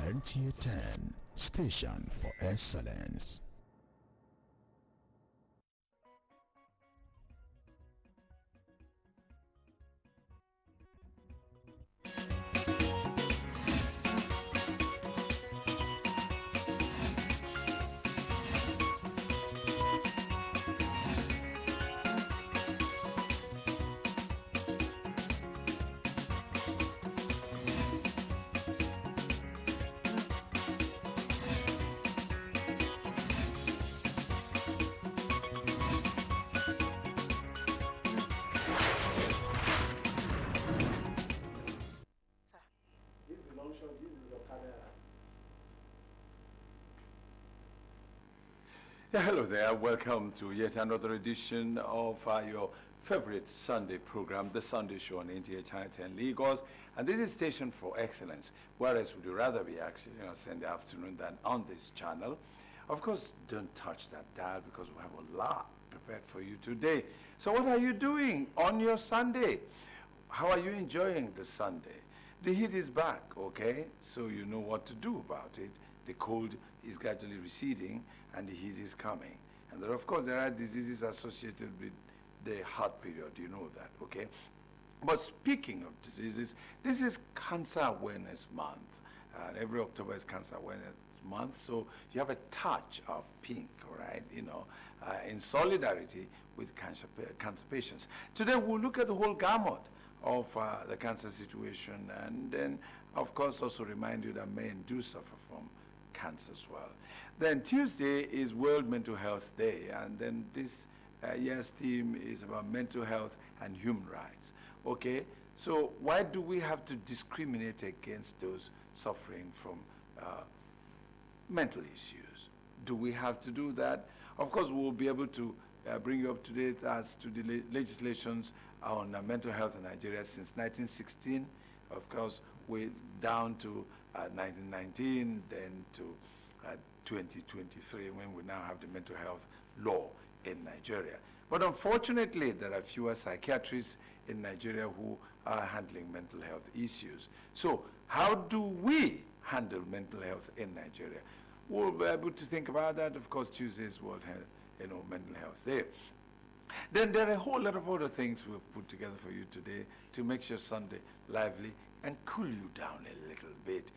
NTA 10, Station for Excellence. Yeah, hello there. Welcome to yet another edition of your favorite Sunday program, The Sunday Show on NTA Channel 10 Lagos. And this is Station for Excellence. Whereas would you rather be actually on Sunday afternoon than on this channel? Of course, don't touch that dial because we have a lot prepared for you today. So what are you doing on your Sunday? How are you enjoying the Sunday? The heat is back, okay? So you know what to do about it. The cold is gradually receding and the heat is coming. And there, of course, there are diseases associated with the hot period, you know that, okay? But speaking of diseases, this is Cancer Awareness Month. Every October is Cancer Awareness Month, so you have a touch of pink, all right, you know, in solidarity with cancer patients. Today we'll look at the whole gamut of the cancer situation, and then, of course, also remind you that men do suffer from cancer as well. Then Tuesday is World Mental Health Day, and then this year's theme is about mental health and human rights. Okay, so why do we have to discriminate against those suffering from mental issues? Do we have to do that? Of course, we'll be able to bring you up to date as to the legislations on mental health in Nigeria since 1916. Of course, we're down to 1919, then to 2023, when we now have the mental health law in Nigeria. But unfortunately, there are fewer psychiatrists in Nigeria who are handling mental health issues. So how do we handle mental health in Nigeria? We'll be able to think about that. Of course, Tuesday's World Mental Health Day. Then there are a whole lot of other things we've put together for you today to make your Sunday lively and cool you down a little bit.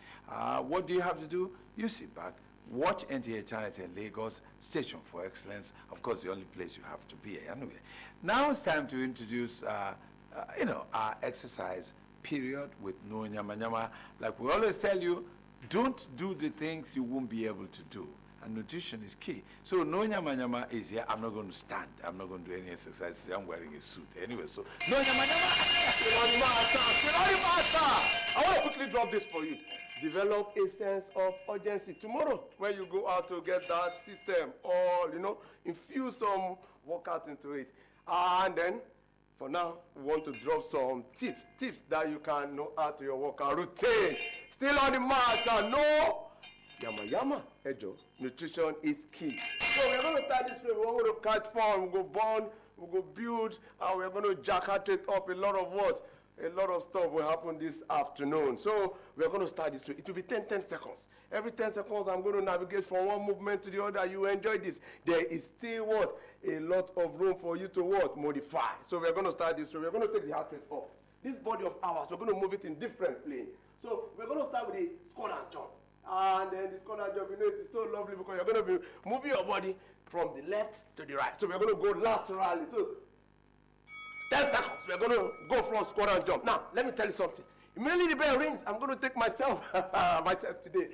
What do you have to do? You sit back, watch NTA Channel 10 Lagos, Station for Excellence. Of course, the only place you have to be anyway. Now it's time to introduce, our exercise period with no nyama nyama. Like we always tell you, don't do the things you won't be able to do. And nutrition is key. So no nyama nyama is here. I'm not going to stand. I'm not going to do any exercise. I'm wearing a suit anyway. So no nyama nyama. I want to quickly drop this for you. Develop a sense of urgency. Tomorrow, when you go out to get that system, or infuse some workout into it, and then for now, we want to drop some tips that you can know how to your workout routine. Still on the matter, no. Yama, Ejo, nutrition is key. So we're going to start this way. We're going to catch fun, we'll go burn, we'll go build, and we're going to jacket it up. A lot of what? A lot of stuff will happen this afternoon. So we're going to start this way. It will be 10 seconds. Every 10 seconds, I'm going to navigate from one movement to the other. You enjoy this. There is still what? A lot of room for you to what? Modify. So we're going to start this way. We're going to take the heart rate up. This body of ours, we're going to move it in different plane. So we're going to start with the squat and jump. And then this corner jump, it is so lovely because you're going to be moving your body from the left to the right. So we're going to go laterally. So 10 seconds, we're going to go from squat and jump. Now, let me tell you something. Immediately the bell rings, I'm going to take myself today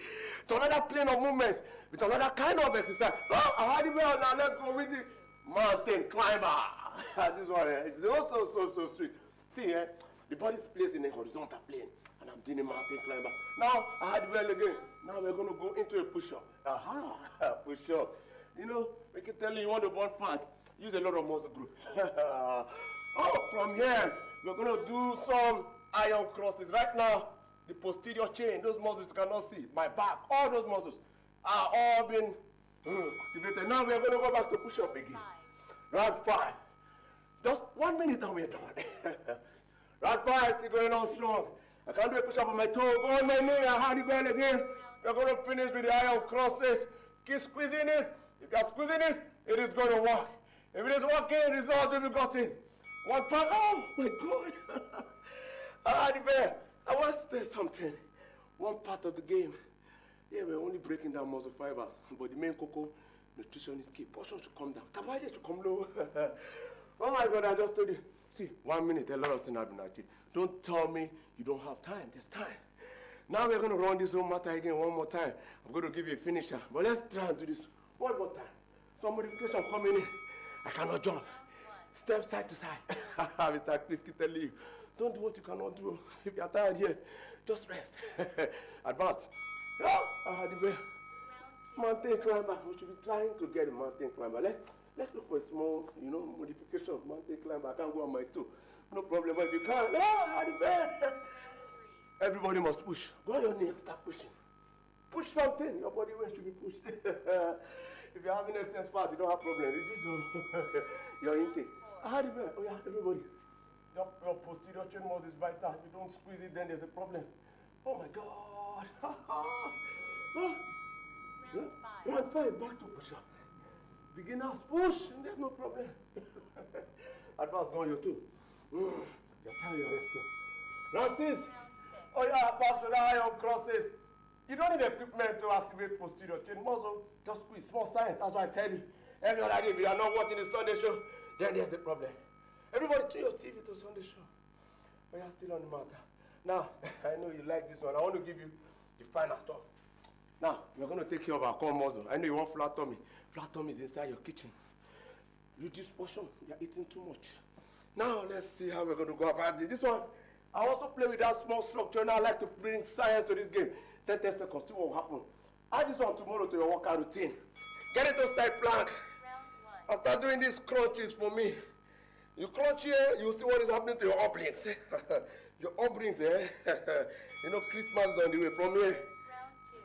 to another plane of movement with another kind of exercise. Oh, I had the bell, now let's go with the mountain climber. This one is also so sweet. See, the body's placed in a horizontal plane. And I'm doing a mountain climber. Now, I had the bell again. Now we're going to go into a push-up. Aha, push-up. We can tell you want to burn fat. Use a lot of muscle group. From here, we're going to do some iron crosses. Right now, the posterior chain, those muscles you cannot see, my back, all those muscles are all being activated. Now we're going to go back to push-up again. Round 5. Just 1 minute and we're done. Round 5 is going on strong. I can't do a push-up on my toe. Go on my knee and hand it well again. You're going to finish with the iron crosses. Keep squeezing it. If you're squeezing it, it is going to work. If it is working, result will be gotten. One part. Oh my God. Hard bear. I want to say something. One part of the game. Yeah, we're only breaking down muscle fibers. But the main cocoa, nutrition is key. Portion should come down. Carbohydrate should come low. Oh my God, I just told you. See, 1 minute, a lot of things have been achieved. Don't tell me you don't have time. There's time. Now we're going to run this whole matter again one more time. I'm going to give you a finisher. But let's try and do this one more time. Some modification coming in. I cannot jump. Step side to side. Mr. Chris, tell you. Don't do what you cannot do. If you're tired here, just rest. Advance. The mountain climber. We should be trying to get a mountain climber. Let's look for a small, modification of mountain climber. I can't go on my toe. No problem. But if you can't, the bear. Everybody must push. Go on your knee and start pushing. Push something. Your body weight should be pushed. If you're having extension fat, you don't have problem. Reduce your intake. The bear. Oh yeah, everybody. Your posterior chain muscle is vital. If you don't squeeze it, then there's a problem. Oh my God. Round 5, back to push-up. Beginners, push, and there's no problem. Advance, go on your toe. You're tired, you're resting. Round 6. Oh yeah, back to the iron crosses. You don't need equipment to activate posterior chain muscle. Just squeeze, small science, that's what I tell you. Every other day, if you are not watching the Sunday show, then there's the problem. Everybody tune your TV to Sunday show. But you're still on the matter. Now, I know you like this one. I want to give you the final stuff. Now, we're going to take care of our core muscle. I know you want flat tummy. Flat tummy is inside your kitchen. Reduce portion. You're eating too much. Now, let's see how we're going to go about this. This one, I also play with that small structure. Now, I like to bring science to this game. 10 seconds, see what will happen. Add this one tomorrow to your workout routine. Get into side plank. And start doing these crunches for me. You crunch here, you'll see what is happening to your obliques. Your obliques, Christmas is on the way from here.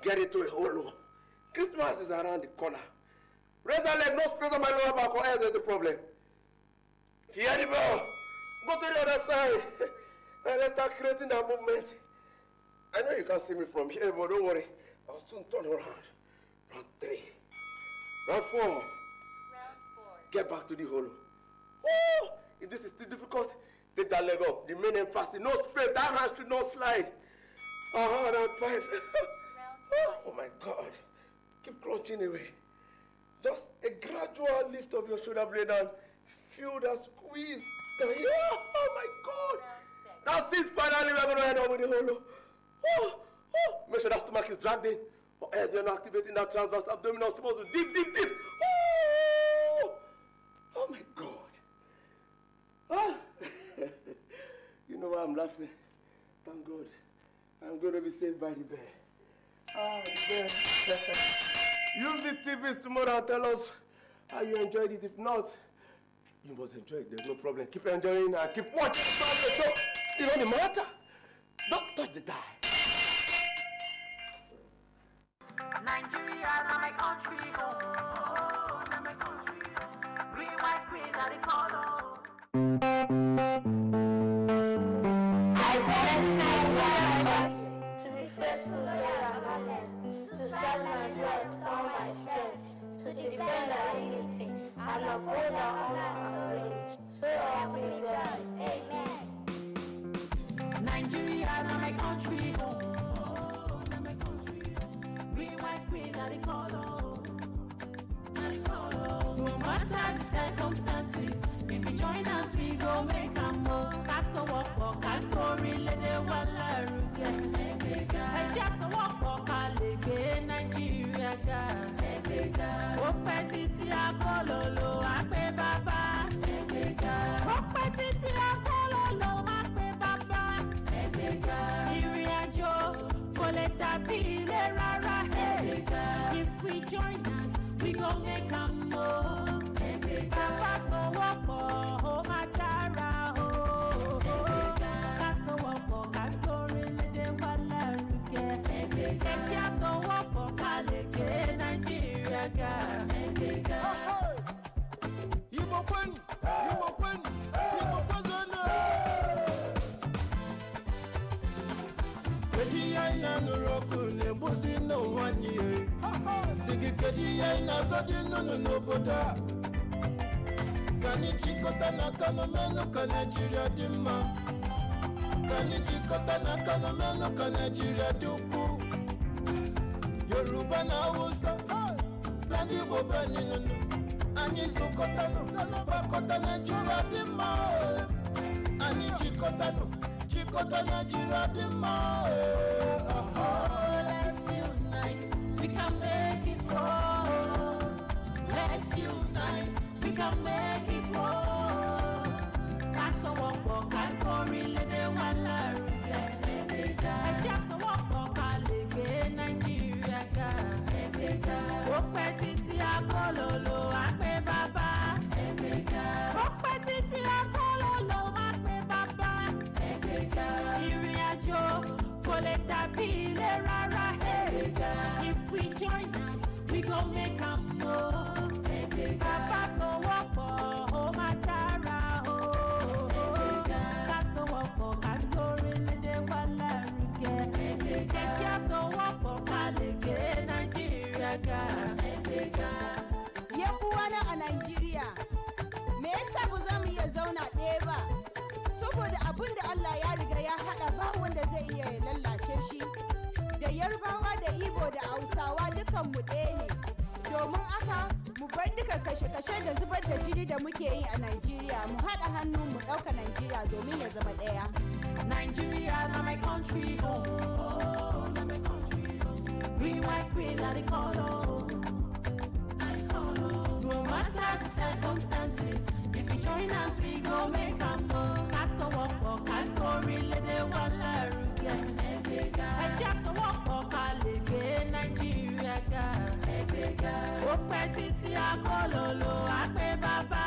Get it to a hollow. Christmas is around the corner. Raise that leg, no space on my lower back, or else there's a problem. If you hear the bell, go to the other side. And let's start creating that movement. I know you can't see me from here, but don't worry. I'll soon turn around. Round 3. Round 4. Round 4. Get back to the hollow. Oh, if this is too difficult, take that leg up. The main emphasis, no space. That hand should not slide. Round 5. Oh my God. Keep crunching away. Just a gradual lift of your shoulder blade and feel that squeeze. Oh my God. That's 6. Finally, we're going to end up with the hollow. Make sure that stomach is dragged in, or else you're not activating that transverse abdominal muscle. Deep. Oh my God. You know why I'm laughing? Thank God. I'm going to be saved by the bear. The bear. Use the TVs tomorrow and tell us how you enjoyed it. If not, you must enjoy it. There's no problem. Keep enjoying and keep watching. It don't matter. Don't touch the die. Nigeria, now my country, now my country, green, white, green, now they call, I promise Nigeria to be faithful, loyal, and honest, to serve Nigeria with all my strength, to defend our unity, and uphold our honor and glory. So help me God. Amen. Nigeria, now my country, now my country, green, white, green, now they call, no matter the circumstances, if you join us, we go make a move. That's the walk, can't go really, they want to get. I just walk, I'll get Nigeria. Open city, I call Lolo, I pay Baba. Open city, I call Lolo, I pay Baba. Iriya Joe, Coletta Pile Rara. If we join us, we go make a move. Papa so walk, oh my Tara, oh. That's the walk, can't go really, they want to get. Just the walk, I'll get Nigeria. Keji ya ina nuroku nebuzi no wanye. Sigi keji ya ina zodi nunu noboda. Kani chikota na kano menu ka Nigeria dima. Kani chikota na kano menu ka Nigeria duku. Yoruba na Hausa, Nandi Bobani nunu. Ani sukota no, bakota Nigeria dima. Ani chikota no, chikota Nigeria dima. Let's unite, we can make it work. Let's unite, we can make it work. That's a walk, can't go really the one I just a walk, I'll live Nigeria. Ope titi akololo, akpe baba. Ope titi akololo, akpe baba. Ìrìn àjò kò lè dàbí ilé rárá. If we join us, we gon make am o. Bàbá fọwọ́pọ̀, ó máa dára o. Ká fọwọ́pọ̀, ká gbórílédé wa lárugẹ. Ẹ jẹ́ fọwọ́pọ̀, ká lè gbé Nàìjíríà ga. Yan uwana a Najeriya, me yasa ba za mu iya zauna ɗaya ba? Saboda abin da Allah ya riga ya haɗa ba wanda zai iya ya lallace shi. Da Yarbawa da Igbo da Hausawa dukan mu ɗaya ne. Domin haka mu bar duka kashe-kashe da zubar da jini da muke yi a Najeriya, mu haɗa hannu mu ɗauka Najeriya domin ya zama ɗaya. Nigeria, na my country, oh, na my country, oh. Green, white, green, na the color. No matter the circumstances, if we join us, we go make am go. Can't walk, can't go really the one laruga. I just walk, can't live Nigeria ga. Ope titi akololo, akpe baba.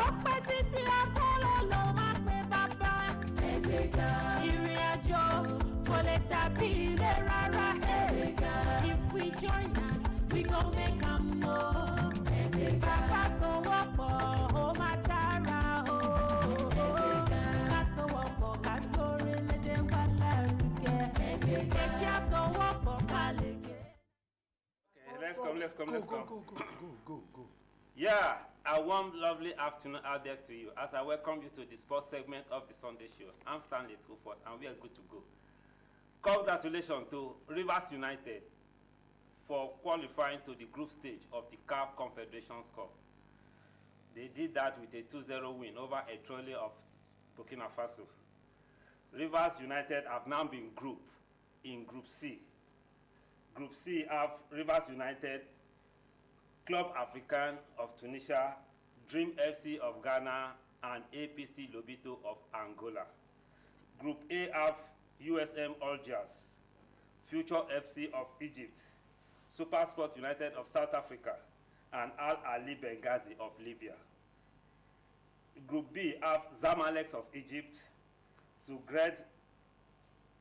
Ope titi akololo, akpe baba. Ìrìn àjò kò lè dàbí ilé rárá. If we join us, we gon make am o. Bàbá fọwọ́pọ̀, ó máa dára o. Ká fọwọ́pọ̀, ká gbórílédé wa lárugẹ. Ẹ jẹ́ fọwọ́pọ̀, ká lè gbé. Okay, let's come. Go. Yeah, a warm, lovely afternoon out there to you as I welcome you to the sports segment of the Sunday show. I'm Stanley Truford and we are good to go. Congratulations to Rivers United for qualifying to the group stage of the CAF Confederations Cup. They did that with a 2-0 win over a trolley of Burkina Faso. Rivers United have now been grouped in Group C. Group C have Rivers United, Club Africain of Tunisia, Dream FC of Ghana, and APC Lobito of Angola. Group A have USM Algiers, Future FC of Egypt, Supersport United of South Africa, and Al Ali Benghazi of Libya. Group B have Zamalek of Egypt, Sugred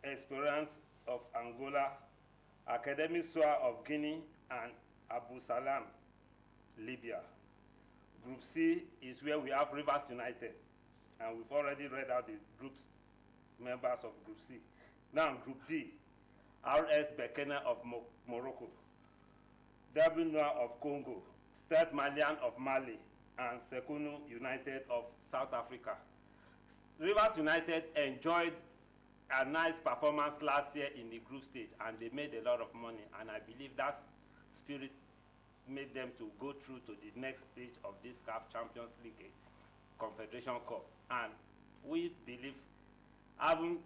Esperance of Angola, Academy Soa of Guinea, and Abu Salam, Libya. Group C is where we have Rivers United, and we've already read out the group's members of Group C. Now, Group D, RS Berkane of Morocco, Derby Noir of Congo, Stade Malien of Mali, and Sekunu United of South Africa. Rivers United enjoyed a nice performance last year in the group stage, and they made a lot of money, and I believe that spirit made them to go through to the next stage of this CAF Champions League Confederation Cup. And we believe, having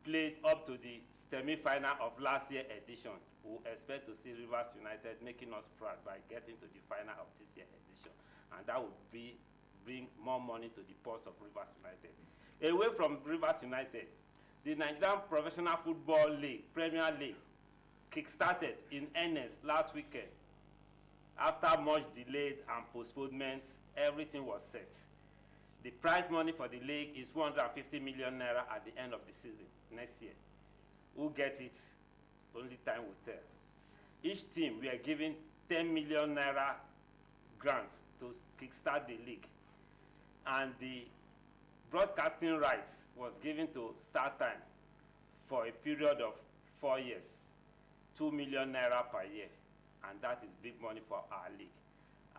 played up to the semi-final of last year's edition, we expect to see Rivers United making us proud by getting to the final of this year's edition, and that would bring more money to the purse of Rivers United. Away from Rivers United, the Nigerian Professional Football League, Premier League, kick-started in earnest last weekend. After much delays and postponements, everything was set. The prize money for the league is 150 million naira at the end of the season next year. Who gets it? Only time will tell. Each team we are giving 10 million naira grants to kickstart the league, and the broadcasting rights was given to Star Time, for a period of 4 years, 2 million naira per year, and that is big money for our league.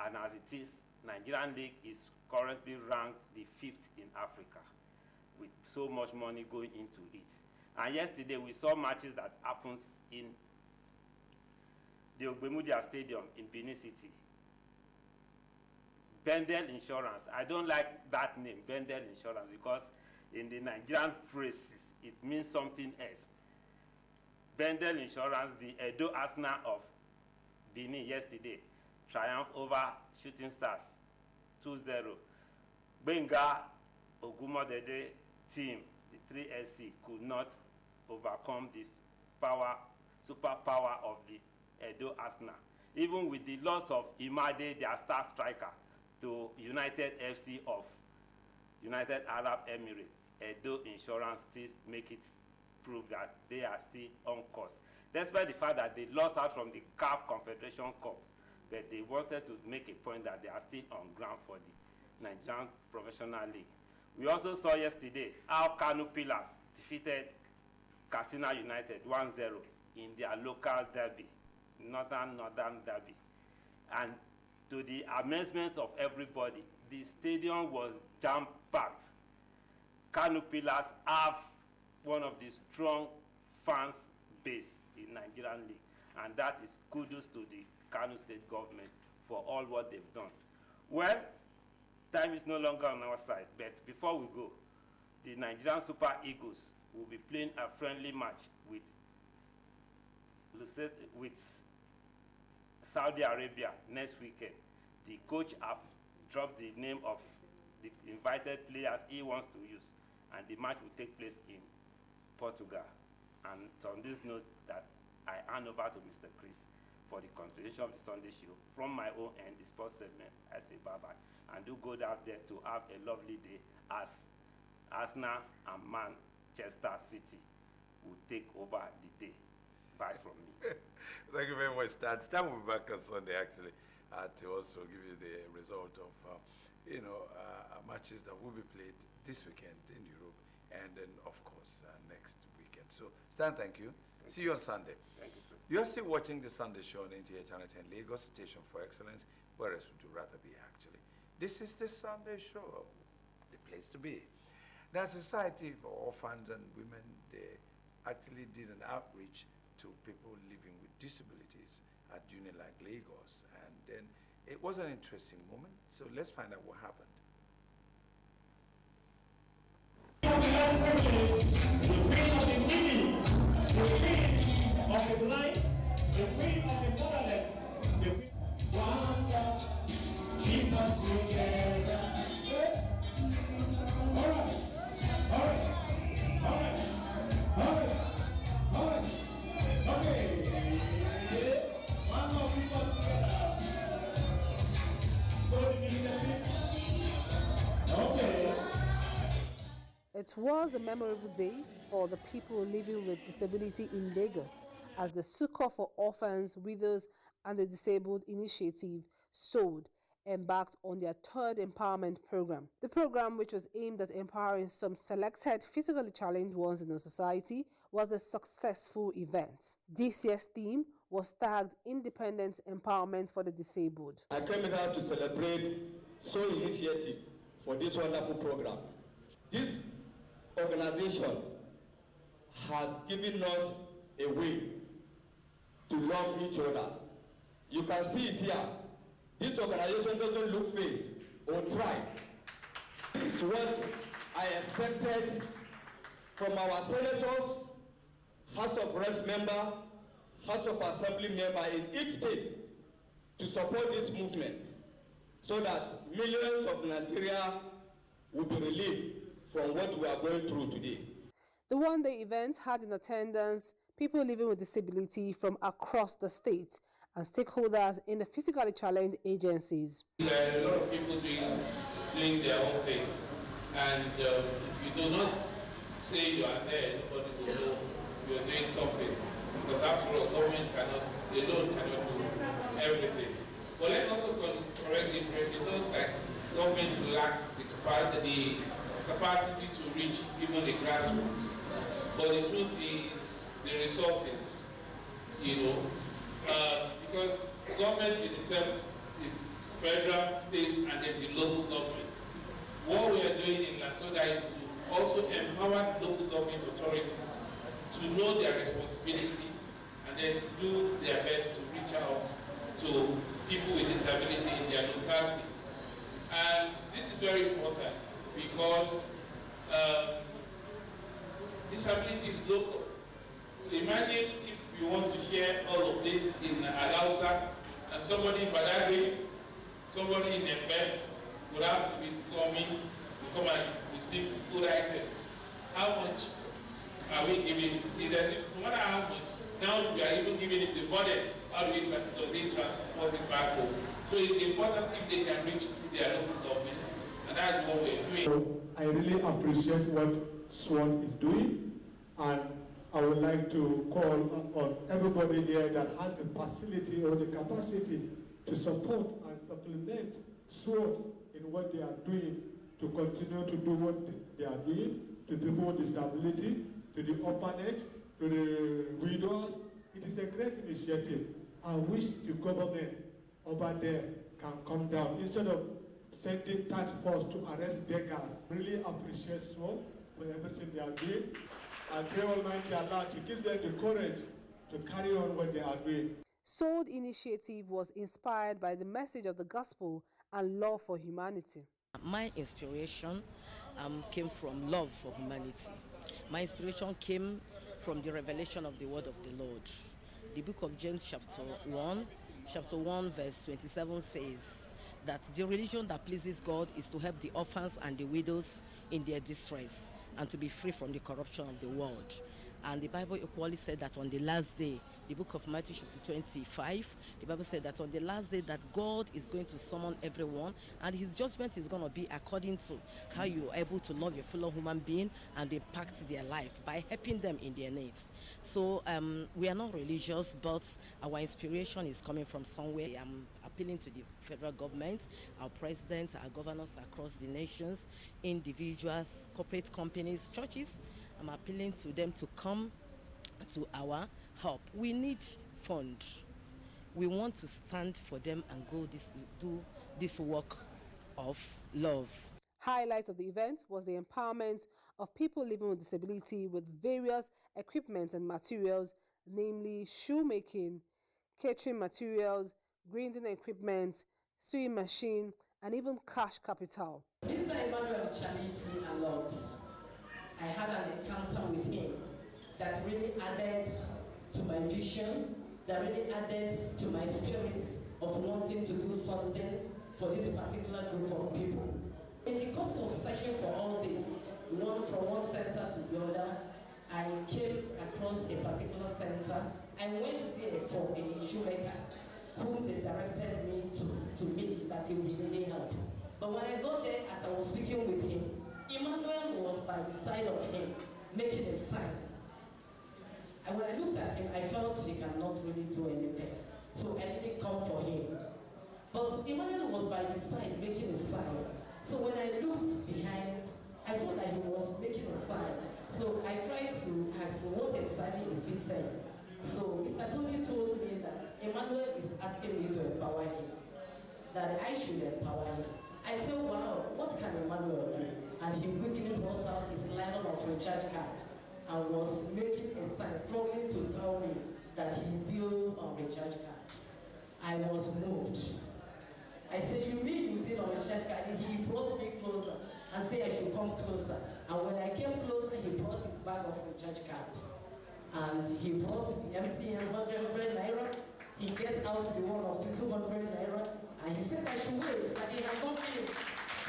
And as it is, Nigerian League is currently ranked the 5th in Africa, with so much money going into it. And yesterday we saw matches that happens in the Ogbemudia Stadium in Benin City. Bendel Insurance. I don't like that name, Bendel Insurance, because in the Nigerian phrases, it means something else. Bendel Insurance, the Edo Arsenal of Benin yesterday, triumphed over Shooting Stars 2-0. Benga Ogumodede team, the 3SC, could not overcome this superpower of the Edo Arsenal. Even with the loss of Imade, their star striker, to United FC of United Arab Emirates, Edo Insurance still make it prove that they are still on course. Despite the fact that they lost out from the CAF Confederation Cup, but they wanted to make a point that they are still on ground for the Nigerian Professional League. We also saw yesterday how Kano Pillars defeated Katsina United 1-0 in their local derby, Northern Derby. And to the amazement of everybody, the stadium was jam-packed. Kano Pillars have one of the strong fans base in Nigerian League, and that is kudos to the Kano State government for all what they've done. Well, time is no longer on our side, but before we go, the Nigerian Super Eagles will be playing a friendly match with Saudi Arabia next weekend. The coach has dropped the name of the invited players he wants to use, and the match will take place in Portugal. And it's on this note that I hand over to Mr. Chris for the continuation of the Sunday show. From my own end, the sports segment, I say bye-bye. And do go down there to have a lovely day as Arsenal and Manchester City will take over the day. Bye from me. Thank you very much, Stan. Stan will be back on Sunday, actually, to also give you the result of, matches that will be played this weekend in Europe, and then, of course, next weekend. So, Stan, thank you. See you on Sunday. Thank you, sir. You're still watching the Sunday show on NTA Channel 10, Lagos Station for Excellence. Where else would you rather be, actually? This is the Sunday show, the place to be. Now, Society for Orphans and Women, they actually did an outreach to people living with disabilities at Unilag Lagos. And then it was an interesting moment. So let's find out what happened. Of the blind, the queen of the fatherless, the queen. One, keep us together. All right, all right, all right, all right, all right. Okay. One more keep us together. So this is the okay. It was a memorable day for the people living with disability in Lagos, as the Succor for Orphans, Widows and the Disabled Initiative, SODE, embarked on their third empowerment program. The program, which was aimed at empowering some selected physically challenged ones in the society, was a successful event. This year's theme was tagged Independent Empowerment for the Disabled. I came here to celebrate SODE initiative for this wonderful program. This organization has given us a way to love each other. You can see it here. This organization doesn't look face or try. This is what I expected from our senators, House of Reps member, House of Assembly member in each state to support this movement so that millions of Nigeria will be relieved from what we are going through today. The one-day event had in attendance people living with disability from across the state and stakeholders in the physically challenged agencies. There are a lot of people doing their own thing, and if you do not say you are there, nobody will know you are doing something, because after all, government alone cannot do everything. But let's also correct the impression that government lacks the capacity to reach even the grassroots. But the truth is the resources, because government in itself is federal, state, and then the local government. What we are doing in Lasoda is to also empower the local government authorities to know their responsibility and then do their best to reach out to people with disability in their locality. And this is very important because disability is local. So imagine if you want to share all of this in Alausa and somebody in Badagry, somebody in Embe would have to be coming to come and receive food items. How much are we giving? No matter how much, now we are even giving it the burden. How do they transport it back home? So it's important if they can reach through their local government, and that's what we're doing. I really appreciate what SWAT is doing, and I would like to call on everybody here that has the facility or the capacity to support and supplement SWAT in what they are doing, to continue to do what they are doing to people with disability, to the orphanage, to the widows. It is a great initiative. I wish the government over there can come down instead of sending task force to arrest beggars. Really appreciate SWAT for everything they are doing. I pray Almighty Allah to give them the courage to carry on what they are doing. SWORD initiative was inspired by the message of the gospel and love for humanity. My inspiration came from love for humanity. My inspiration came from the revelation of the word of the Lord. The book of James chapter 1 verse 27 says that the religion that pleases God is to help the orphans and the widows in their distress and to be free from the corruption of the world. And the Bible equally said that on the last day, the book of Matthew chapter 25, the Bible said that on the last day that God is going to summon everyone, and his judgment is going to be according to how you are able to love your fellow human being and impact their life by helping them in their needs. So we are not religious, but our inspiration is coming from somewhere. I'm appealing to the federal government, our president, our governors across the nations, individuals, corporate companies, churches. I'm appealing to them to come to our help. We need funds. We want to stand for them and do this work of love. Highlight of the event was the empowerment of people living with disability with various equipment and materials, namely shoemaking, catering materials, grinding equipment, sewing machine, and even cash capital. Mr. Emmanuel challenged me a lot. I had an encounter with him that really added to my vision, that really added to my spirit of wanting to do something for this particular group of people. In the course of searching for all this, from one center to the other, I came across a particular center. I went there for a shoemaker whom they directed me to meet, that he would really help. But when I got there, as I was speaking with him, Emmanuel was by the side of him, making a sign. And when I looked at him, I felt he cannot really do anything. So I didn't come for him. But Emmanuel was by the side, making a sign. So when I looked behind, I saw that he was making a sign. So I tried to ask what exactly is he saying. So Mr. Tony told me that Emmanuel is asking me to empower him, that I should empower him. I said, wow, what can Emmanuel do? And he quickly brought out his nylon of recharge card and was making a sign, struggling to tell me that he deals on recharge card. I was moved. I said, you mean you deal on recharge card? And he brought me closer and said I should come closer. And when I came closer, he brought his bag of recharge card. And he brought the MTN 100 naira. He gets out the one of 200 naira. And he said I should wait, that he had not finished.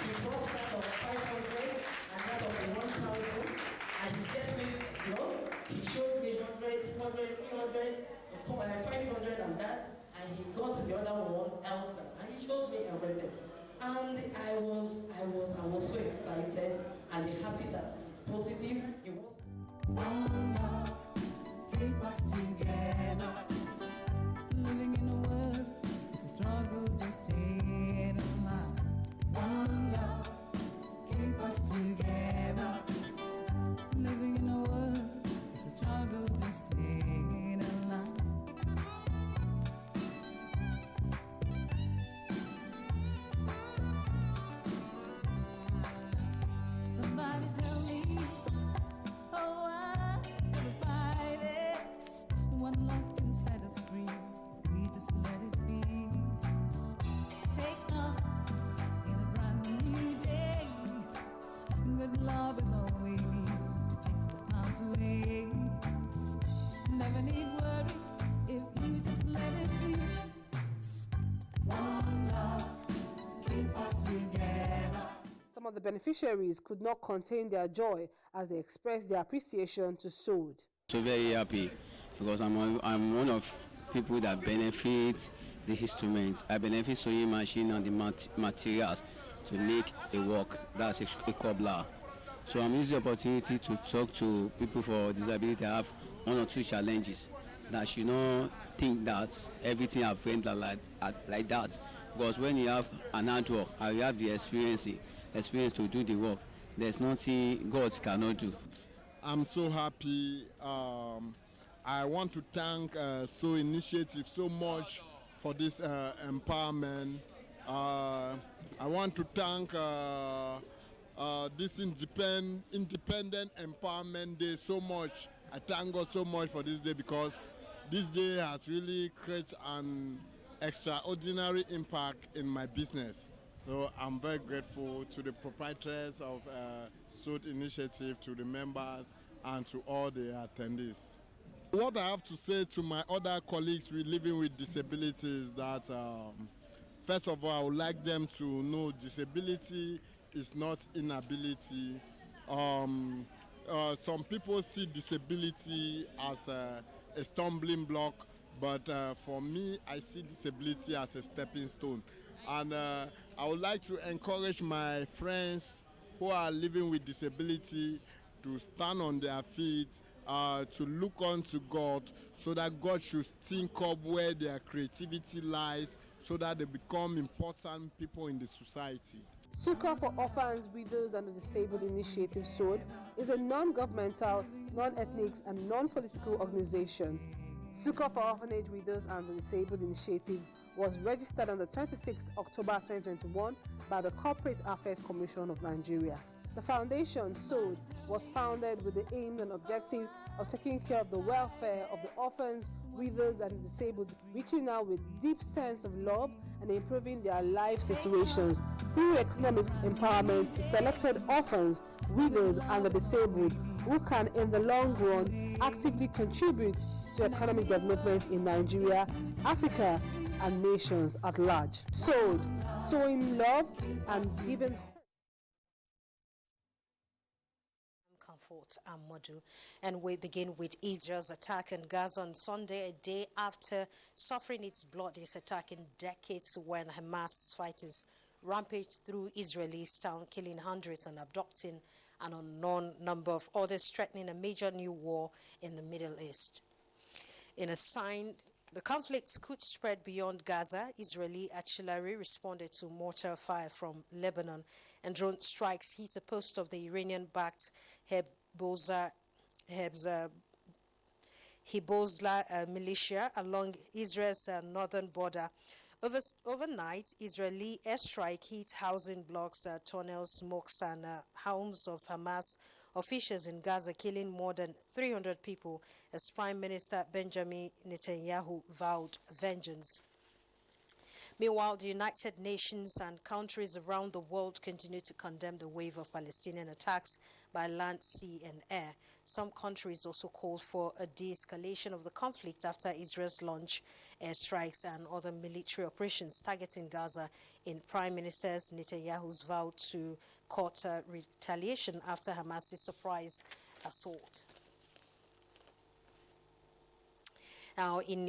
He brought that of 500 and that of 1,000. And he gets me, he showed me 100, 200, 300, 500 and that. And he got the other one, Elton. And he showed me everything. And I was so excited and happy that it's positive. It was. One love, keep us together. Living in a world, it's a struggle just staying alive. One love, keep us together. Living in a world, just staying alive. Somebody tell me, oh, I never fight it. One love can set us free. We just let it be. Take off in a brand new day. Good love is all we need to take the clouds away. Never need worry if you just let it be. One love, keep us together. Some of the beneficiaries could not contain their joy as they expressed their appreciation to SOAD. So very happy because I'm one of people that benefit the instruments. I benefit sewing machine and the materials to make a work. That's a cobbler. So I'm using the opportunity to talk to people for disability that have one or two challenges. That should not think that everything I've went like that. Because when you have an hard work and you have the experience to do the work, there's nothing God cannot do. I'm so happy. I want to thank SO Initiative so much for this empowerment. I want to thank this Independent Empowerment Day so much. I thank God so much for this day because this day has really created an extraordinary impact in my business. So I'm very grateful to the proprietors of SOAD Initiative, to the members, and to all the attendees. What I have to say to my other colleagues living with disabilities is that, first of all, I would like them to know disability is not inability. Some people see disability as a stumbling block, but for me, I see disability as a stepping stone. And I would like to encourage my friends who are living with disability to stand on their feet, to look unto God, so that God should think up where their creativity lies, so that they become important people in the society. Succor for Orphans, Widows and the Disabled Initiative SOAD is a non-governmental, non-ethnic and non-political organization. Succor for Orphanage, Widows and the Disabled Initiative was registered on the 26th October 2021 by the Corporate Affairs Commission of Nigeria. The foundation, SOAD, was founded with the aims and objectives of taking care of the welfare of the orphans, widows and the disabled, reaching out with deep sense of love and improving their life situations through economic empowerment to selected orphans, widows and the disabled who can in the long run actively contribute to economic development in Nigeria, Africa and nations at large. SOAD, sowing love and giving Ahmadu. And we begin with Israel's attack on Gaza on Sunday, a day after suffering its bloodiest attack in decades when Hamas fighters rampaged through Israeli's town, killing hundreds and abducting an unknown number of others, threatening a major new war in the Middle East. In a sign the conflict could spread beyond Gaza, Israeli artillery responded to mortar fire from Lebanon, and drone strikes hit a post of the Iranian-backed Hezbollah militia along Israel's northern border. Overnight, Israeli airstrike hit housing blocks, tunnels, mosques, and homes of Hamas officials in Gaza, killing more than 300 people as Prime Minister Benjamin Netanyahu vowed vengeance. Meanwhile, the United Nations and countries around the world continue to condemn the wave of Palestinian attacks by land, sea, and air. Some countries also called for a de-escalation of the conflict after Israel's launch airstrikes and other military operations targeting Gaza in Prime Minister Netanyahu's vow to court retaliation after Hamas's surprise assault. Now, in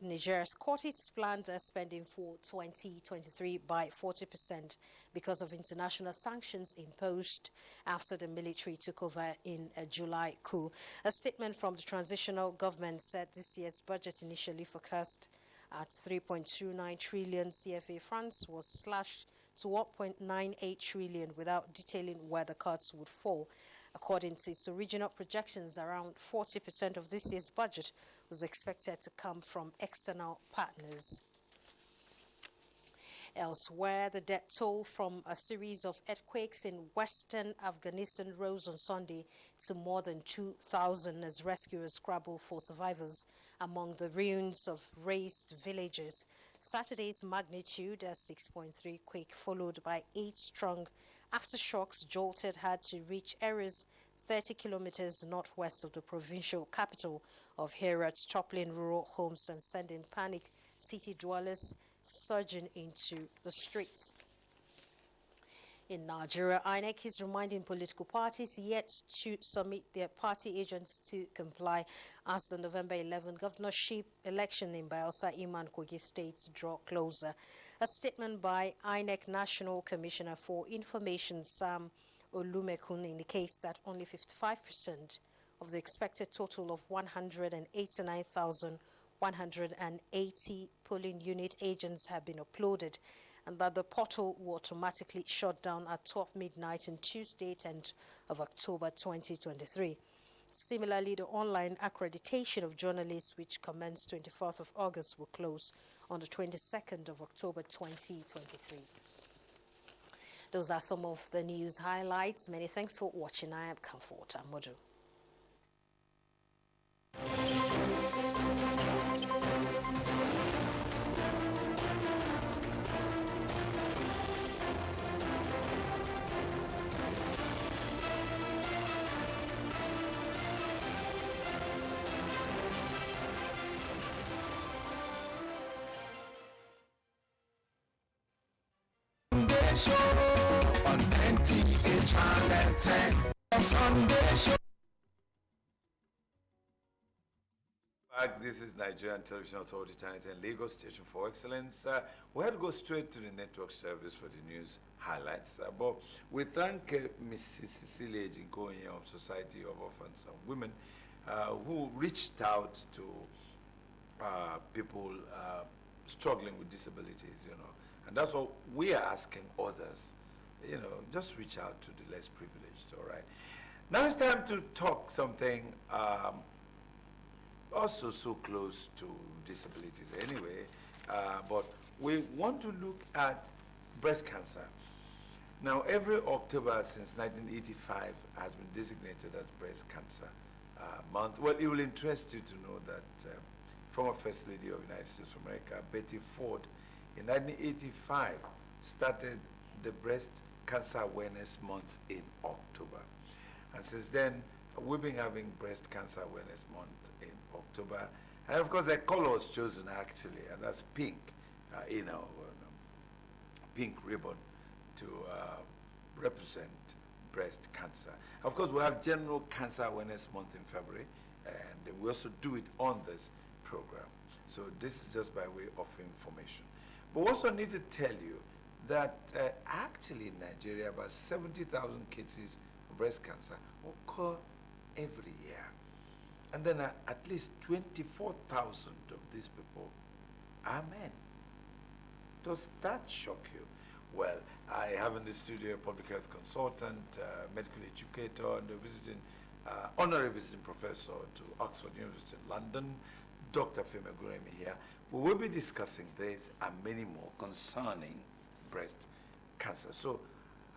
Niger's cut its planned spending for 2023 by 40% because of international sanctions imposed after the military took over in a July coup. A statement from the transitional government said this year's budget, initially forecast at 3.29 trillion CFA francs, was slashed to 1.98 trillion without detailing where the cuts would fall. According to its original projections, around 40% of this year's budget was expected to come from external partners. Elsewhere, the death toll from a series of earthquakes in western Afghanistan rose on Sunday to more than 2,000 as rescuers scramble for survivors among the ruins of razed villages. Saturday's magnitude, a 6.3 quake, followed by 8 strong aftershocks, jolted had to reach areas 30 kilometers northwest of the provincial capital of Herat, toppling rural homes and sending panic city dwellers surging into the streets. In Nigeria, INEC is reminding political parties yet to submit their party agents to comply as the November 11 governorship election in Bayelsa, Iman, Kogi states draw closer. A statement by INEC National Commissioner for Information, Sam Olumekun, indicates that only 55% of the expected total of 189,180 polling unit agents have been uploaded, and that the portal will automatically shut down at 12 midnight on Tuesday, 10th of October 2023. Similarly, the online accreditation of journalists, which commenced 24th of August, will close on the 22nd of October 2023. Those are some of the news highlights. Many thanks for watching. I am Comfort Amodu. On NTA Channel 10. Sunday show. Back, this is Nigerian Television Authority, Channel 10, Lagos Station for Excellence. We had to go straight to the network service for the news highlights. But we thank Mrs. Cecilia Jinkoye of Society of Orphans and Women who reached out to people struggling with disabilities, you know. And that's what we are asking others, you know, just reach out to the less privileged, all right? Now it's time to talk something also so close to disabilities anyway, but we want to look at breast cancer. Now, every October since 1985 has been designated as Breast Cancer Month. Well, it will interest you to know that former First Lady of the United States of America, Betty Ford, in 1985, started the Breast Cancer Awareness Month in October. And since then, we've been having Breast Cancer Awareness Month in October. And of course, the color was chosen actually, and that's pink, you know, pink ribbon to represent breast cancer. Of course, we have General Cancer Awareness Month in February, and we also do it on this program. So this is just by way of information. But we also need to tell you that actually in Nigeria, about 70,000 cases of breast cancer occur every year. And then at least 24,000 of these people are men. Does that shock you? Well, I have in the studio a public health consultant, medical educator, and a honorary visiting professor to Oxford University in London, Dr. Femi Guremi here. We will be discussing this and many more concerning breast cancer. So,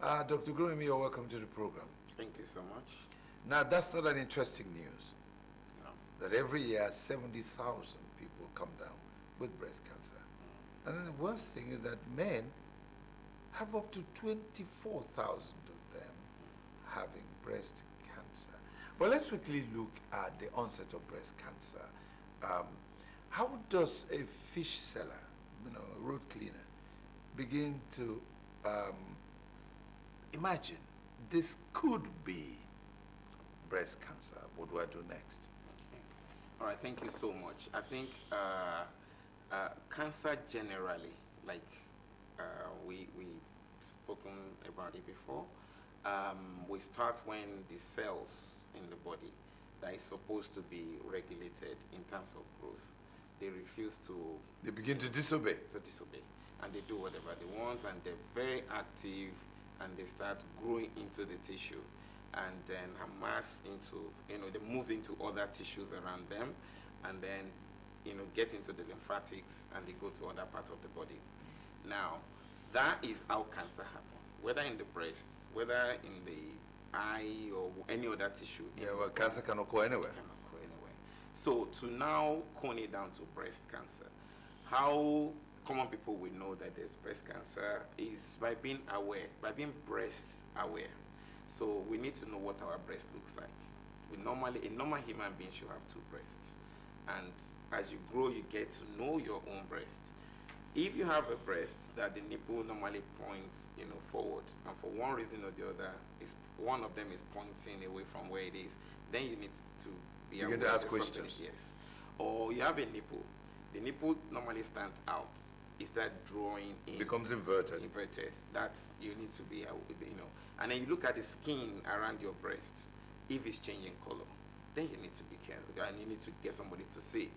Dr. Guremi, you're welcome to the program. Thank you so much. Now, that's not an interesting news. No. That every year 70,000 people come down with breast cancer. And then the worst thing is that men have up to 24,000 of them having breast cancer. But let's quickly look at the onset of breast cancer. How does a fish seller, you know, a road cleaner, begin to imagine this could be breast cancer? What do I do next? Okay. All right, thank you so much. I think cancer generally, like we've spoken about it before, we start when the cells in the body that is supposed to be regulated in terms of growth, they refuse to... They begin to disobey. And they do whatever they want, and they're very active, and they start growing into the tissue. and then amass into, they move into other tissues around them, and then, get into the lymphatics, and they go to other parts of the body. Now, that is how cancer happens, whether in the breast, whether in the eye, or any other tissue. Yeah, well, cancer can occur anywhere. It can occur anywhere. So, to now hone it down to breast cancer, how common people will know that there's breast cancer is by being aware, by being breast aware. So we need to know what our breast looks like. A normal human being should have 2 breasts. And as you grow, you get to know your own breast. If you have a breast that the nipple normally points, forward, and for one reason or the other, one of them is pointing away from where it is, then you need to be aware. You get to ask that something questions. is- Yes. Or you have a nipple. The nipple normally stands out. Is that drawing in? Becomes inverted. Inverted. That's, you need to be, And then you look at the skin around your breasts. If it's changing color, then you need to be careful, and you need to get somebody to see.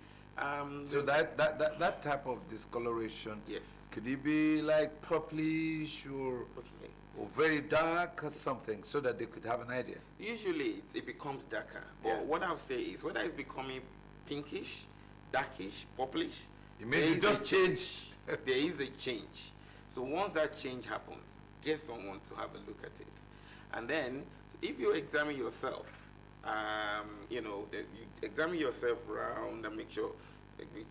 So that type of discoloration, yes, could it be like purplish or very dark or something, so that they could have an idea? Usually it becomes darker. But what I'll say is, whether it's becoming pinkish, darkish, purplish, it means it just changed. There is a change. So once that change happens, get someone to have a look at it. And then, if you examine yourself, you examine yourself around and make sure,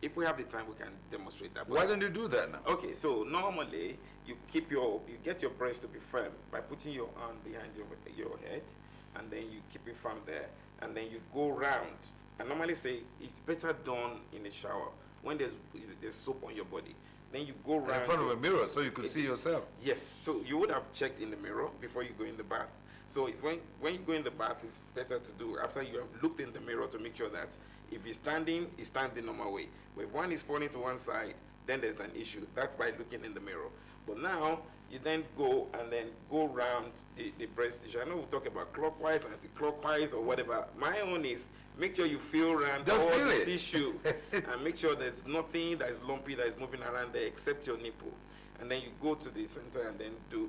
if we have the time, we can demonstrate that. Why don't you do that now? Okay, so normally, you get your breast to be firm by putting your arm behind your head, and then you keep it firm there, and then you go round. I normally say it's better done in the shower when there's soap on your body. Then you go round in front of a mirror, so you could see yourself. Yes, so you would have checked in the mirror before you go in the bath. So it's when you go in the bath, it's better to do after you have looked in the mirror to make sure that if he's standing the normal way. But if one is falling to one side, then there's an issue. That's by looking in the mirror. But now, you then go round the breast tissue. I know we talk about clockwise, anti-clockwise, or whatever. My own is, make sure you feel around Just all feel the it. tissue and make sure there's nothing that is lumpy that is moving around there except your nipple. And then you go to the center and then do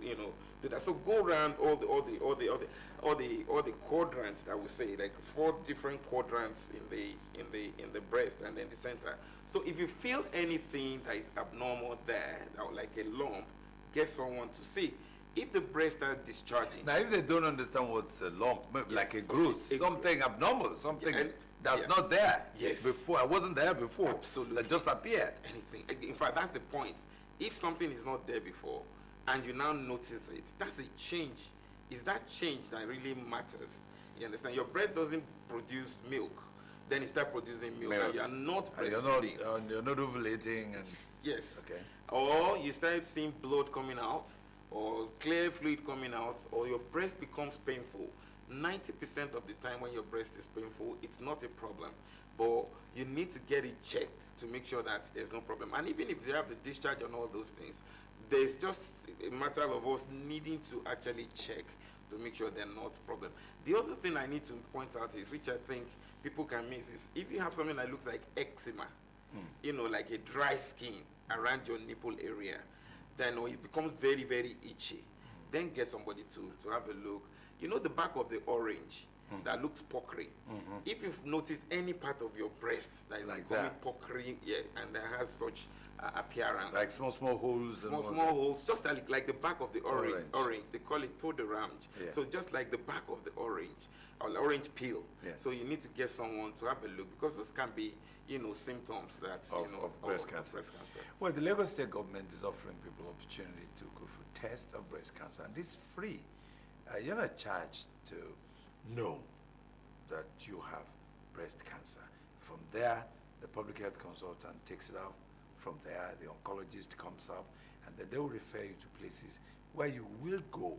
that. So go around all the quadrants that we say, like 4 different quadrants in the breast and then the center. So if you feel anything that is abnormal there, or like a lump, get someone to see. If the breast starts discharging. Now, if they don't understand what's a lump, like a growth, something abnormal, something that's not there before, I wasn't there before, absolutely, that just appeared. Anything. In fact, that's the point. If something is not there before, and you now notice it, that's a change. It's that change that really matters. You understand? Your breast doesn't produce milk, then it starts producing milk, and you are not breastfeeding. You're not ovulating, and yes. Okay. Or you start seeing blood coming out, or clear fluid coming out, or your breast becomes painful. 90% of the time when your breast is painful, it's not a problem. But you need to get it checked to make sure that there's no problem. And even if you have the discharge and all those things, there's just a matter of us needing to actually check to make sure they're not a problem. The other thing I need to point out is, which I think people can miss, is if you have something that looks like eczema, like a dry skin around your nipple area, then it becomes very, very itchy. Then get somebody to have a look. The back of the orange that looks puckering. If you've noticed any part of your breast that is Like becoming that. puckering, and that has such appearance. Like small holes. Small holes, just like the back of the orange. They call it peau d'orange. Yeah. So just like the back of the orange, or the orange peel. Yeah. So you need to get someone to have a look, because those can be, symptoms that of breast cancer. Well, the Lagos State government is offering people opportunity to go for test of breast cancer, and it's free. You're not charged to know that you have breast cancer. From there, the public health consultant takes it out. From there, the oncologist comes up, and then they will refer you to places where you will go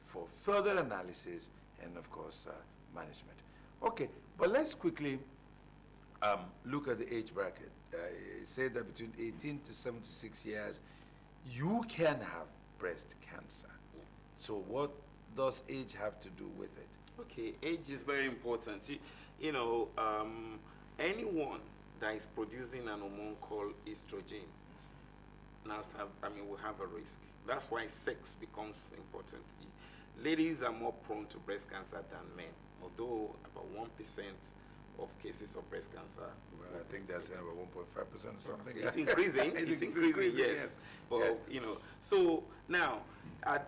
for further analysis and, of course, management. Okay, but let's quickly look at the age bracket. It said that between 18 to 76 years, you can have breast cancer. So what does age have to do with it? Okay, age is very important. Anyone that is producing an hormone called estrogen will have a risk. That's why sex becomes important. ladies are more prone to breast cancer than men, although about 1% of cases of breast cancer. Well, I think that's about 1.5% or something. It's increasing. It's increasing. Yes. Well, you know. So now,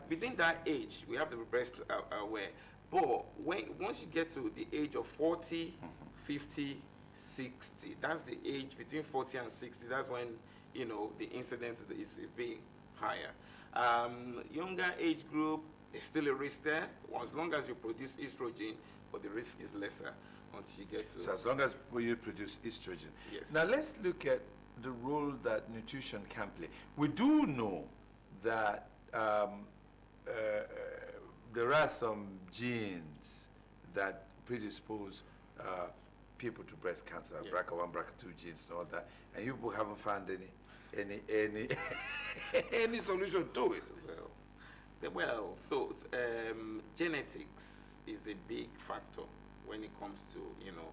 within that age, we have to be breast aware. But once you get to the age of 40, 50, 60, that's the age between 40 and 60. That's when, you know, the incidence is being higher. Younger age group, there's still a risk there, as long as you produce estrogen, but the risk is lesser until you get to. So as long as you produce estrogen. Yes. Now let's look at the role that nutrition can play. We do know that there are some genes that predispose people to breast cancer, BRCA1, BRCA2 genes and all that, and you people haven't found any solution to it. Well, so genetics is a big factor when it comes to, you know,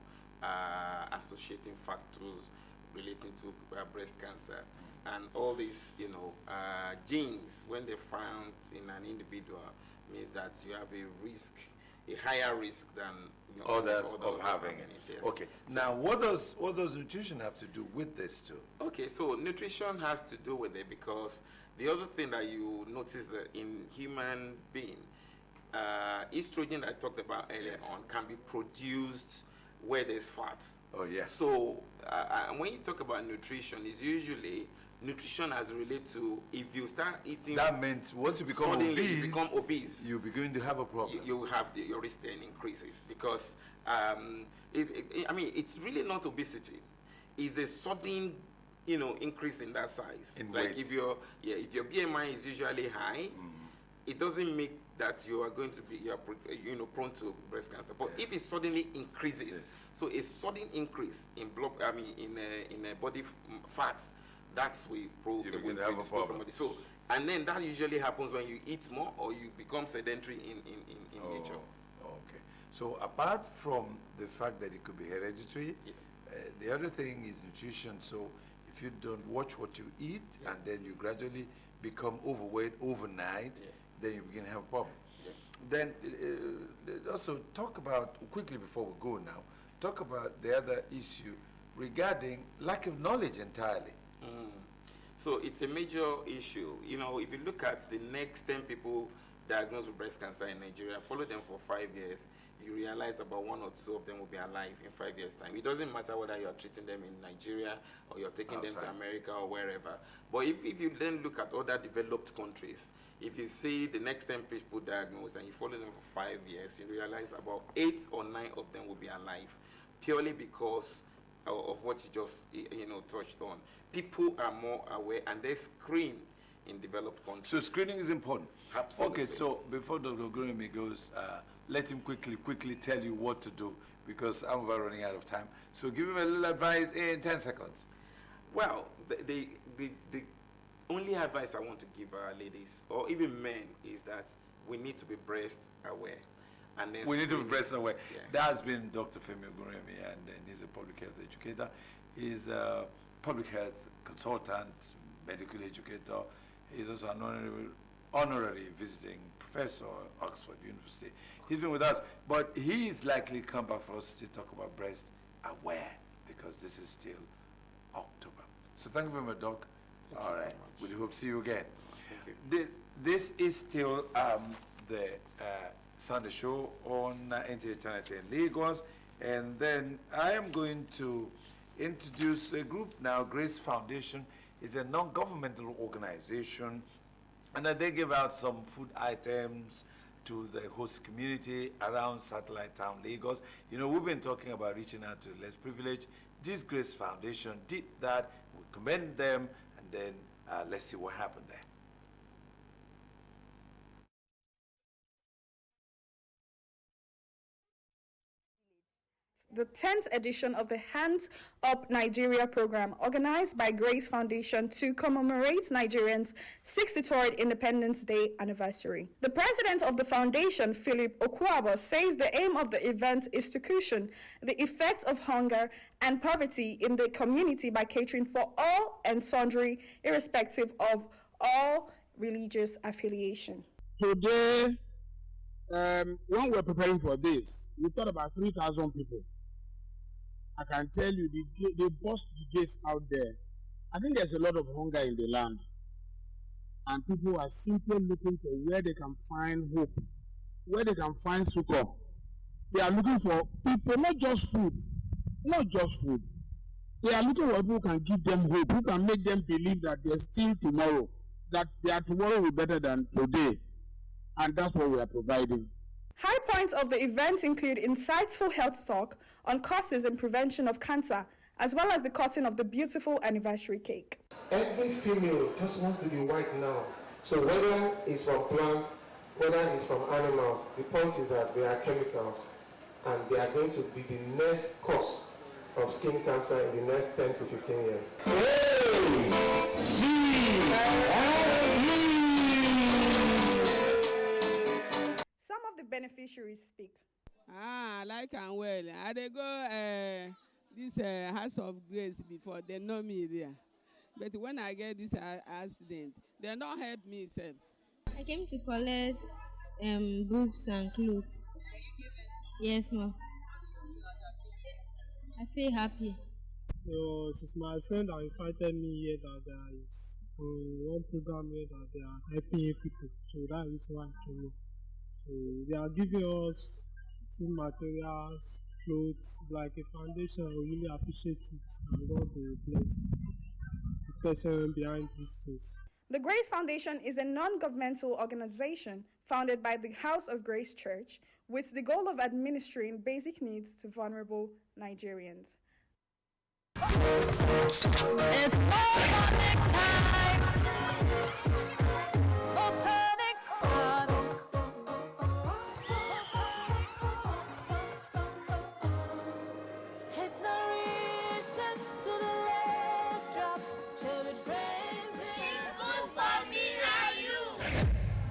associating factors relating to breast cancer. And all these, you know, genes, when they're found in an individual, means that you have a risk, a higher risk than, you know, others of having it. Yes. Okay. Now, what does nutrition have to do with this too? Okay, so nutrition has to do with it because the other thing that you notice that in human being, estrogen I talked about earlier on can be produced where there's fat. Oh yes. So when you talk about nutrition, it's usually nutrition as related to if you start eating. That means once you become obese, you begin to have a problem. You have your risk then increases because I mean it's really not obesity. It's a sudden, you know, increase in that size. In like weight. if your BMI is usually high, it doesn't make that you are going to be prone to breast cancer. But if it suddenly increases, so a sudden increase in blood, in body fats, that's where you begin to have a problem. Somebody. So, and then that usually happens when you eat more or you become sedentary in nature. Okay. So apart from the fact that it could be hereditary, the other thing is nutrition. So if you don't watch what you eat and then you gradually become overweight overnight, then you begin to have a problem. Then also talk about, quickly before we go now, talk about the other issue regarding lack of knowledge entirely. So it's a major issue. You know, if you look at the next 10 people diagnosed with breast cancer in Nigeria, follow them for 5 years, you realize about 1 or 2 of them will be alive in 5 years' time. It doesn't matter whether you're treating them in Nigeria or you're taking them to America or wherever. But if you then look at other developed countries, if you see the next 10 people diagnosed and you follow them for 5 years, you realize about 8 or 9 of them will be alive, purely because of what you just touched on. People are more aware and they screen in developed countries. So screening is important. Absolutely. Okay, so before Dr. Gurumi goes, let him quickly tell you what to do because I'm about running out of time. So give him a little advice in 10 seconds. Well, the only advice I want to give our ladies or even men is that we need to be breast aware. And then we need to be breast aware. Yeah. That has been Dr. Femi Oguremi, and he's a public health educator. He's a public health consultant, medical educator. He's also an honorary visiting professor at Oxford University. He's been with us, but he is likely to come back for us to talk about breast aware because this is still October. So thank you very much, Doc. All right. We hope to see you again. Thank you. This is still the Sunday show on NTA Channel 10 Lagos, and then I am going to introduce a group now. Grace Foundation is a non-governmental organization, and they give out some food items to the host community around Satellite Town Lagos. You know, we've been talking about reaching out to less privileged. This Grace Foundation did that. We commend them, and then let's see what happened there. The 10th edition of the Hands Up Nigeria program, organized by Grace Foundation to commemorate Nigerians' 63rd Independence Day anniversary. The president of the foundation, Philip Okwabo, says the aim of the event is to cushion the effects of hunger and poverty in the community by catering for all and sundry, irrespective of all religious affiliation. Today when we were preparing for this, we thought about 3,000 people. I can tell you, they bust the gates out there. I think there's a lot of hunger in the land. And people are simply looking for where they can find hope, where they can find succor. They are looking for people, not just food. They are looking for people who can give them hope, who can make them believe that there's still tomorrow, that their tomorrow will be better than today. And that's what we are providing. High points of the event include insightful health talk on causes and prevention of cancer, as well as the cutting of the beautiful anniversary cake. Every female just wants to be white now. So whether it's from plants, whether it's from animals, the point is that they are chemicals and they are going to be the next cause of skin cancer in the next 10 to 15 years. Some of the beneficiaries speak. I like and well. I dey go this House of Grace before, they know me there. But when I get this accident, they don't help me, sir. I came to collect books and clothes. Yes, ma'am. I feel happy. So since my friend have invited me here that there is one program here that they are helping people. So that is why I came here. So they are giving us food materials, clothes, like a foundation. We really appreciate it and God will bless the person behind these things. The Grace Foundation is a non-governmental organization founded by the House of Grace Church with the goal of administering basic needs to vulnerable Nigerians. It's Motonic time. It's no reason to the last drop. Share with friends. It's good for me and you.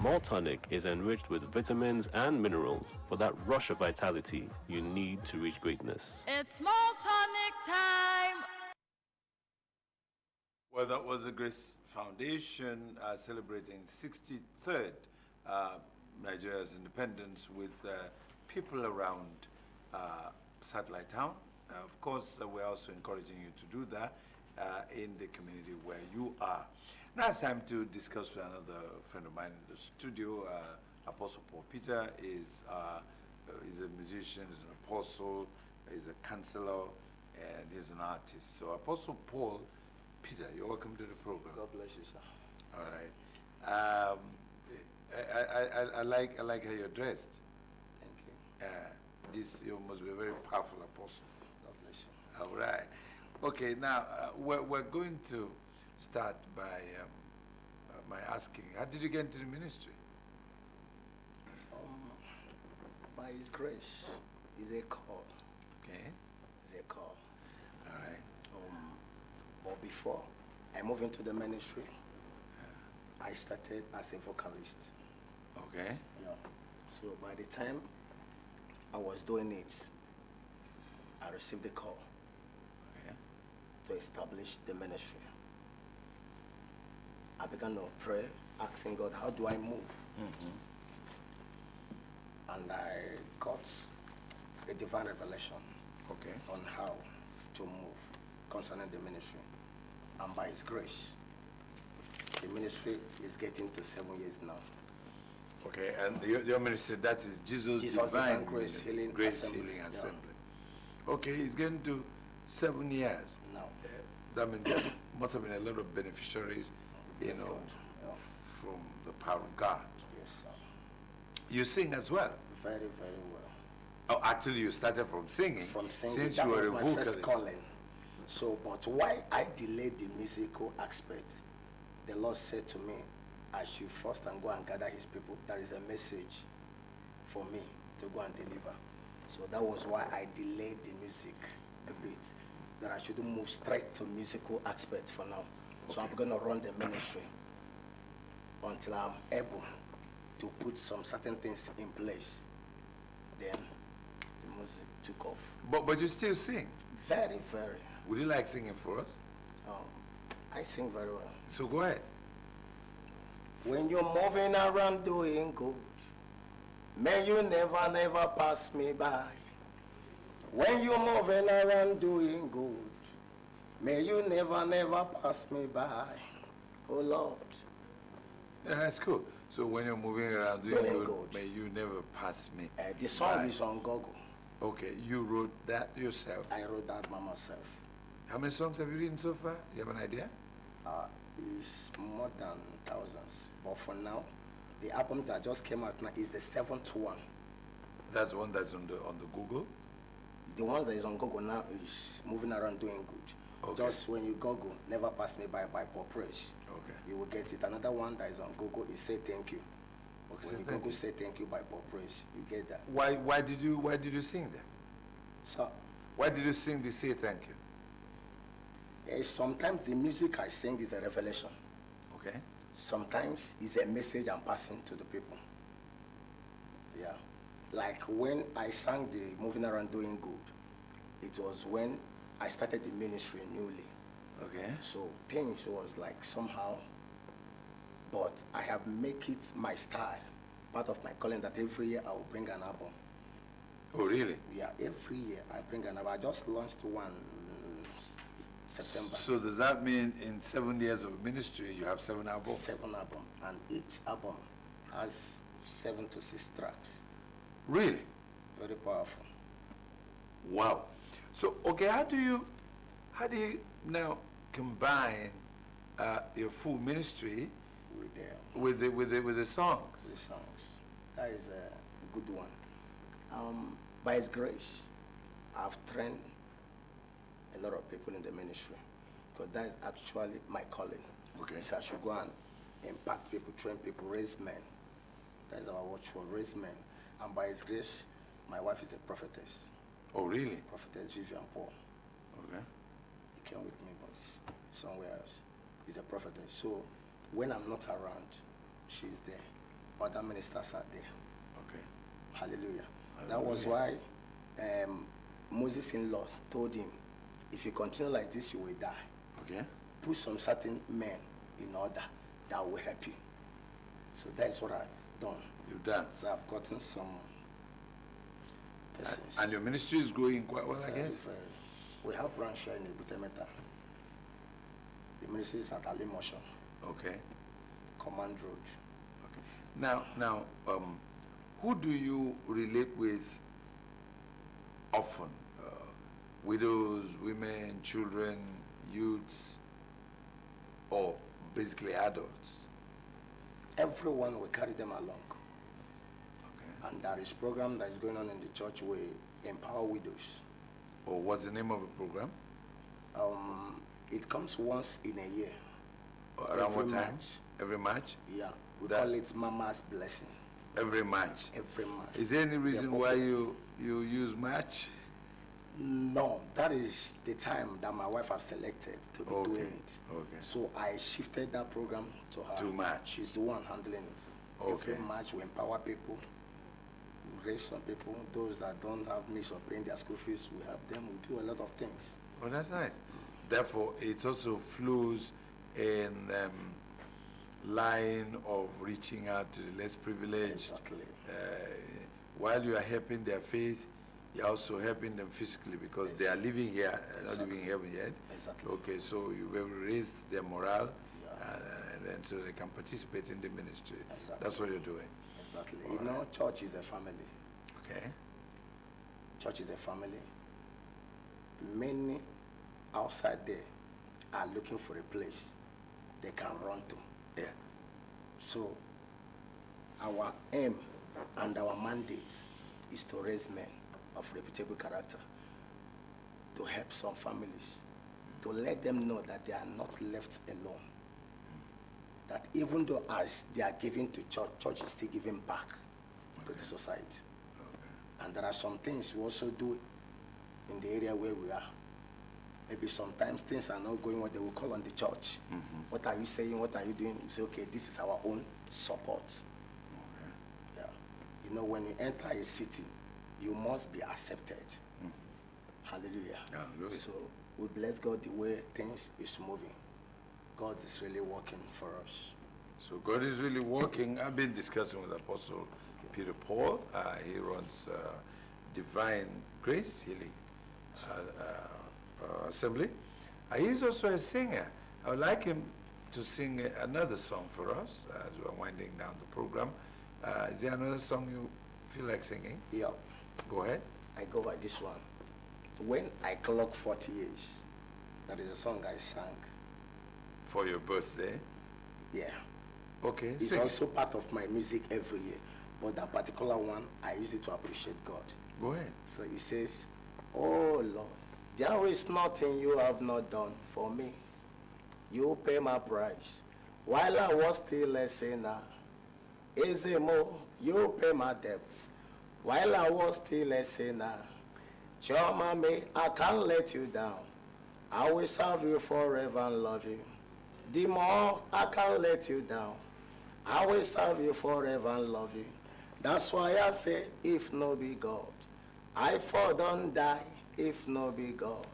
Maltonic is enriched with vitamins and minerals for that rush of vitality you need to reach greatness. It's Maltonic time. Well, that was the Grace Foundation celebrating 63rd Nigeria's independence with people around Satellite Town. Of course, we're also encouraging you to do that in the community where you are. Now it's time to discuss with another friend of mine in the studio. Apostle Paul Peter is a musician, is an apostle, is a counselor, and he's an artist. So Apostle Paul Peter, you're welcome to the program. God bless you, sir. All right. I like how you're dressed. Thank you. You must be a very powerful apostle. God bless you. All right. Okay, now we're going to start by asking, how did you get into the ministry? By His grace, is a call. Okay. It's a call. All right. But before I moved into the ministry, I started as a vocalist. Okay. Yeah. So by the time I was doing it, I received a call to establish the ministry. I began to pray, asking God, how do I move? And I got a divine revelation on how to move concerning the ministry. And by His grace, the ministry is getting to 7 years now. Okay, and your ministry, that is Jesus Divine Grace Healing Grace Assembly. Healing Assembly. Okay, it's getting to 7 years. No. That means there must have been a lot of beneficiaries, you know, from the power of God. Yes, sir. You sing as well? Very, very well. Oh, actually, you started from singing. From singing, since that you were was a my vocalist. first calling. So, but why I delayed the musical aspect, the Lord said to me, I should first and go and gather His people. There is a message for me to go and deliver. So that was why I delayed the music a bit. That I shouldn't move straight to musical aspect for now. So I'm going to run the ministry until I'm able to put some certain things in place. Then the music took off. But you still sing? Very, very. Would you like singing for us? I sing very well. So go ahead. When you're moving around doing good, May you never, never pass me by. When you're moving around doing good, may you never, never pass me by. Oh Lord. Yeah, that's cool. So when you're moving around doing good, may you never pass me. The song by. is on Google. Okay, you wrote that yourself? I wrote that by myself. How many songs have you written so far? You have an idea? It's more than thousands. But for now, the album that just came out now is the 7th one. That's the one that's on the Google? The one that is on Google now is moving around doing good. Okay. Just when you Google, Never Pass Me By Paul Praise. Okay. You will get it. Another one that is on Google is Say Thank You. Okay, When you thank Google you. Say Thank You by Paul Praise, you get that. Why did you sing them? So, why did you sing the Say Thank You? Sometimes the music I sing is a revelation. Okay. Sometimes it's a message I'm passing to the people. Yeah. Like when I sang the Moving Around Doing Good, it was when I started the ministry newly. Okay. So things was like somehow, but I have make it my style, part of my calling that every year I will bring an album. Oh, really? Yeah, every year I bring an album. I just launched one September. So does that mean in 7 years of ministry, you have 7 albums? 7 albums, and each album has 7 to 6 tracks. Really? Very powerful. Wow. So, okay, how do you now combine your full ministry with the songs? The songs. That is a good one. By His grace, I've trained a lot of people in the ministry, because that is actually my calling. Okay. So I should go and impact people, train people, raise men. That is our watchword, raise men. And by His grace, my wife is a prophetess. Oh, really? Prophetess Vivian Paul. Okay. He came with me, but he's somewhere else. He's a prophetess. So when I'm not around, she's there. Other ministers are there. Okay. Hallelujah. That was why Moses' in-law told him, if you continue like this, you will die. Okay. Put some certain men in order that will help you. So that is what I've done. You've done? So I've gotten some persons. And your ministry is growing quite well, I guess? Very. We have branch here in Ibutemeta. The ministry is at Ali Motion. Okay. Command Road. Okay. Now, who do you relate with often? Widows, women, children, youths, or basically adults? Everyone will carry them along. Okay. And there is program that is going on in the church where empower widows. Oh, what's the name of the program? It comes once in a year. Around what time? March. Every March? Yeah, we call it Mama's Blessing. Every March? Every March. Is there any reason why you use March? No, that is the time that my wife has selected to be doing it. Okay. So I shifted that program to her. To March. She's the one handling it. Okay. Every March we empower people, we raise some people, those that don't have means of paying their school fees, we help them, we do a lot of things. Oh, that's nice. Therefore, it also flows in line of reaching out to the less privileged. Exactly. While you are helping their faith, you're also helping them physically because they are living here, not living in heaven yet. Exactly. Okay, so you will raise their morale and then so they can participate in the ministry. Exactly. That's what you're doing. Exactly. All You know, church is a family. Okay. Church is a family. Many outside there are looking for a place they can run to. Yeah. So our aim and our mandate is to raise men of reputable character, to help some families, to let them know that they are not left alone. That even though as they are giving to church, church is still giving back to the society. And there are some things we also do in the area where we are. Maybe sometimes things are not going well, they will call on the church. What are you saying? What are you doing? You say, okay, this is our own support. Yeah. You know, when you enter a city, you must be accepted. Hallelujah. Hallelujah. So we bless God the way things is moving. God is really working for us. So God is really working. I've been discussing with Apostle Peter Paul. He runs Divine Grace Healing Assembly. He's also a singer. I would like him to sing another song for us as we're winding down the program. Is there another song you feel like singing? Yeah. Go ahead. I go by this one. When I clock 40 years, that is a song I sang. For your birthday? Yeah. Okay, It's sing also part of my music every year. But that particular one, I use it to appreciate God. Go ahead. So he says, oh Lord, there is nothing you have not done for me. You pay my price while I was still a sinner. Ezemo, you pay my debts while I was still a sinner. Choma me, I can't let you down. I will serve you forever and love you. The more I can't let you down. I will serve you forever and love you. That's why I say, if no be God, I for don't die, if no be God.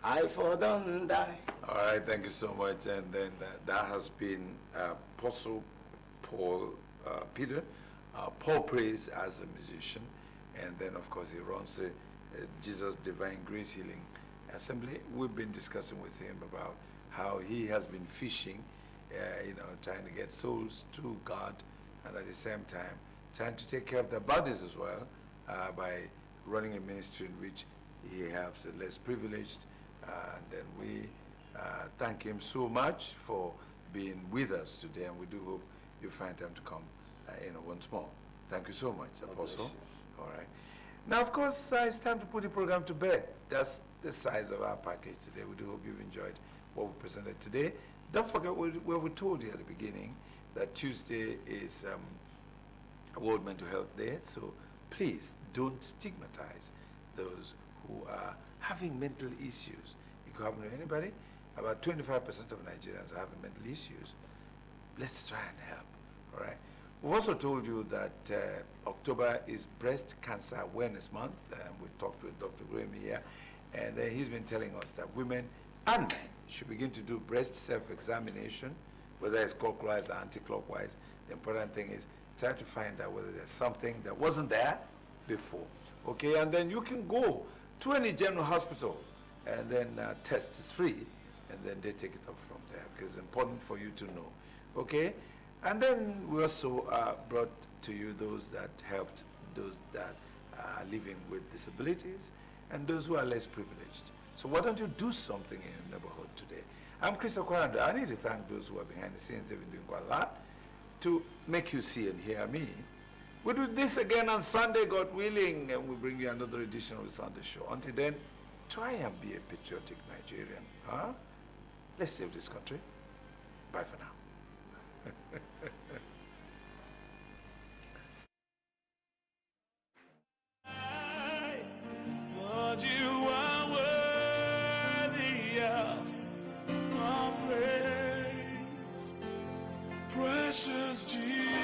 I for don't die. All right, thank you so much. And then that has been Apostle Paul Peter. Paul Praise as a musician. And then, of course, he runs the Jesus Divine Grace Healing Assembly. We've been discussing with him about how he has been fishing, trying to get souls to God, and at the same time, trying to take care of their bodies as well by running a ministry in which he helps the less privileged. And then we thank him so much for being with us today, and we do hope you find time to come once more. Thank you so much, Apostle. All right. Now, of course, it's time to put the program to bed. That's the size of our package today. We do hope you've enjoyed what we presented today. Don't forget what we told you at the beginning, that Tuesday is World Mental Health Day. So please don't stigmatize those who are having mental issues. It could happen to anybody. About 25% of Nigerians are having mental issues. Let's try and help, all right? We've also told you that October is Breast Cancer Awareness Month. We talked with Dr. Graham here, and he's been telling us that women and men should begin to do breast self-examination, whether it's clockwise or anti-clockwise. The important thing is try to find out whether there's something that wasn't there before. Okay, and then you can go to any general hospital, and then test is free, and then they take it up from there, because it's important for you to know. Okay, and then we also brought to you those that helped those that are living with disabilities and those who are less privileged. So why don't you do something in your neighborhood today? I'm Chris Okwanda. I need to thank those who are behind the scenes. They've been doing quite a lot to make you see and hear me. We'll do this again on Sunday, God willing, and we'll bring you another edition of the Sunday Show. Until then, try and be a patriotic Nigerian. Huh? Let's save this country. Bye for now. Lord, you are worthy of our praise. Precious Jesus.